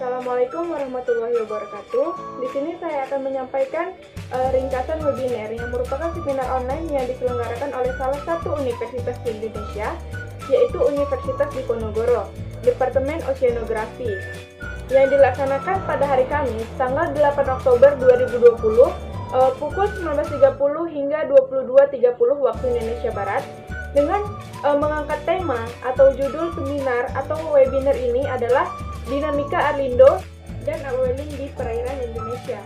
Assalamualaikum warahmatullahi wabarakatuh. Di sini saya akan menyampaikan ringkasan webinar yang merupakan seminar online yang diselenggarakan oleh salah satu universitas di Indonesia, yaitu Universitas Diponegoro, Departemen Oceanografi, yang dilaksanakan pada hari Kamis, tanggal 8 Oktober 2020, pukul 19.30 hingga 22.30 waktu Indonesia Barat, dengan mengangkat tema atau judul seminar atau webinar ini adalah Dinamika Arlindo dan Upwelling di Perairan Indonesia.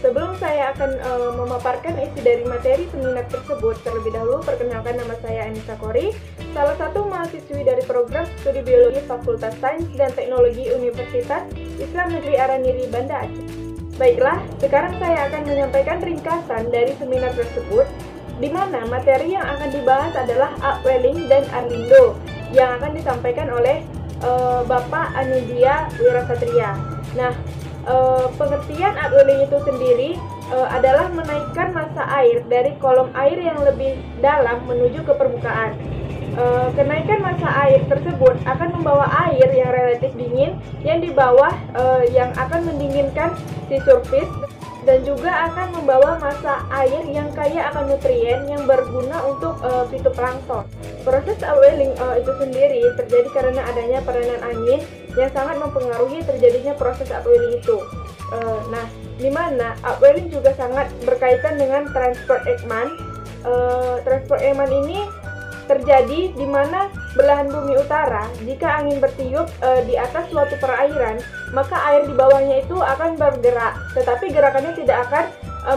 Sebelum saya akan memaparkan isi dari materi seminar tersebut, terlebih dahulu perkenalkan, nama saya Anissa Kori, salah satu mahasiswi dari program studi biologi Fakultas Sains dan Teknologi Universitas Islam Negeri Araniri, Banda Aceh. Baiklah, sekarang saya akan menyampaikan ringkasan dari seminar tersebut, di mana materi yang akan dibahas adalah Upwelling dan Arlindo yang akan disampaikan oleh Bapak Anudia Wirasatria. Nah, pengertian upwelling itu sendiri adalah menaikkan massa air dari kolom air yang lebih dalam menuju ke permukaan. Kenaikan massa air tersebut akan membawa air yang relatif dingin yang di bawah yang akan mendinginkan si surface, dan juga akan membawa massa air yang kaya akan nutrien yang berguna untuk fitoplankton. Proses upwelling itu sendiri terjadi karena adanya peranan angin yang sangat mempengaruhi terjadinya proses upwelling itu. Nah, di mana upwelling juga sangat berkaitan dengan transport Ekman. Transport Ekman ini terjadi di mana belahan bumi utara, jika angin bertiup di atas suatu perairan, maka air di bawahnya itu akan bergerak, tetapi gerakannya tidak akan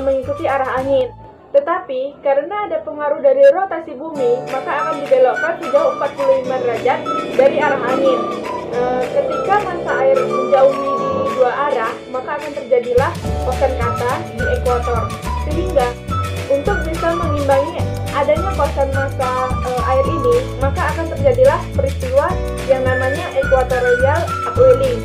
mengikuti arah angin. Tetapi karena ada pengaruh dari rotasi bumi, maka akan dibelokkan sejauh 45 derajat dari arah angin. Ketika massa air menjauhi di dua arah, maka akan terjadilah kosan kata di ekuator, sehingga untuk bisa mengimbangi adanya kosan massa air ini, maka akan terjadilah peristiwa yang namanya equatorial upwelling,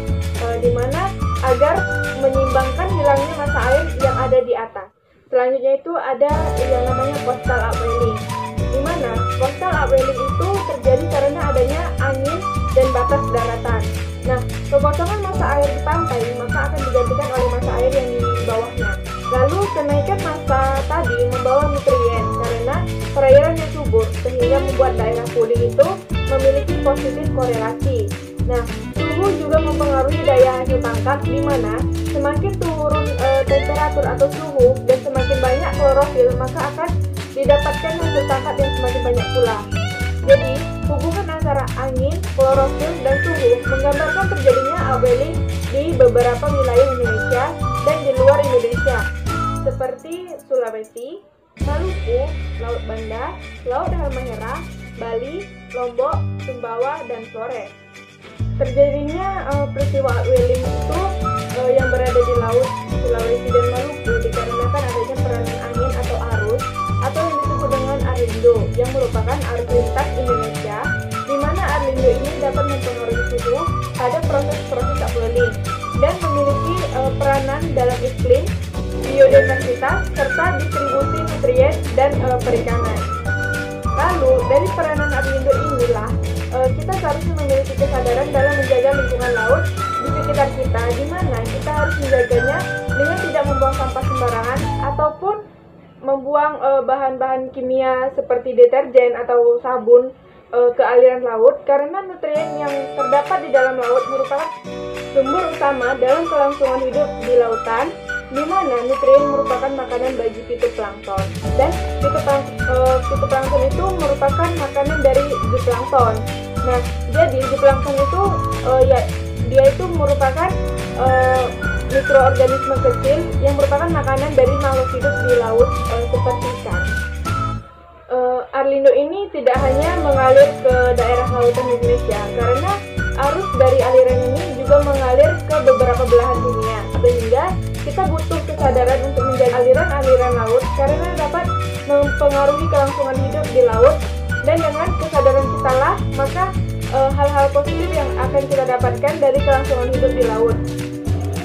di mana agar menyimbangkan hilangnya massa air yang ada di atas. Selanjutnya itu ada yang namanya coastal upwelling, di mana coastal upwelling itu terjadi karena adanya angin dan batas daratan. Nah, kekosongan massa air di pantai maka akan digantikan oleh massa air yang di bawahnya. Lalu kenaikan massa tadi membawa nutrien karena perairan yang subur, sehingga membuat daerah pooling itu memiliki positif korelasi. Nah, suhu juga mempengaruhi daya hasil tangkap, di mana semakin turun temperatur atau suhu dan semakin banyak klorofil, maka akan didapatkan hasil tangkap yang semakin banyak pula. Jadi, hubungan antara angin, klorofil, dan suhu menggambarkan terjadinya upwelling di beberapa wilayah Indonesia dan di luar Indonesia, seperti Sulawesi, Maluku, Laut Banda, Laut Halmahera, Bali, Lombok, Sumbawa, dan Flores. Terjadinya peristiwa upwelling itu yang berada di laut Sulawesi dan Maluku dikarenakan adanya peranan angin atau arus, atau yang disebut dengan Arlindo, yang merupakan arus lintas Indonesia, di mana Arlindo ini dapat mempengaruhi suhu pada proses-proses upwelling dan memiliki peranan dalam iklim, biodiversitas, serta distribusi nutrien dan perikanan. Lalu, dari peranan Arlindo inilah kita seharusnya memiliki kesadaran dalam menjaga lingkungan laut di sekitar kita, di mana kita harus menjaganya dengan tidak membuang sampah sembarangan ataupun membuang bahan-bahan kimia seperti deterjen atau sabun ke aliran laut, karena nutrien yang terdapat di dalam laut merupakan sumber utama dalam kelangsungan hidup di lautan, di mana nutrien merupakan makanan bagi fitoplankton, dan fitoplankton itu merupakan makanan dari zooplankton. Nah, jadi zooplankton itu dia itu merupakan mikroorganisme kecil yang merupakan makanan dari makhluk hidup di laut seperti ikan. Arlindo ini tidak hanya mengalir ke daerah lautan Indonesia, karena arus dari aliran ini juga mengalir ke beberapa belahan dunia, sehingga kita butuh kesadaran untuk menjaga aliran-aliran laut karena dapat mempengaruhi kelangsungan hidup di laut, dan dengan kesadaran kita lah maka hal-hal positif yang akan kita dapatkan dari kelangsungan hidup di laut.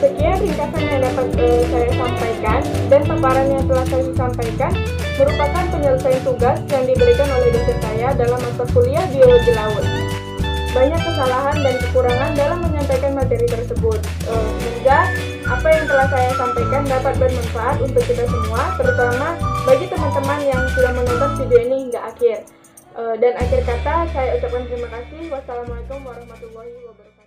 Sekian ringkasan yang dapat saya sampaikan, dan paparan yang telah saya sampaikan merupakan penyelesaian tugas yang diberikan oleh dosen saya dalam mata kuliah biologi laut. Banyak kesalahan dan kekurangan dalam menyampaikan menyampaikan materi tersebut. Semoga apa yang telah saya sampaikan dapat bermanfaat untuk kita semua, terutama bagi teman-teman yang sudah menonton video ini hingga akhir. Dan akhir kata, saya ucapkan terima kasih. Wassalamualaikum warahmatullahi wabarakatuh.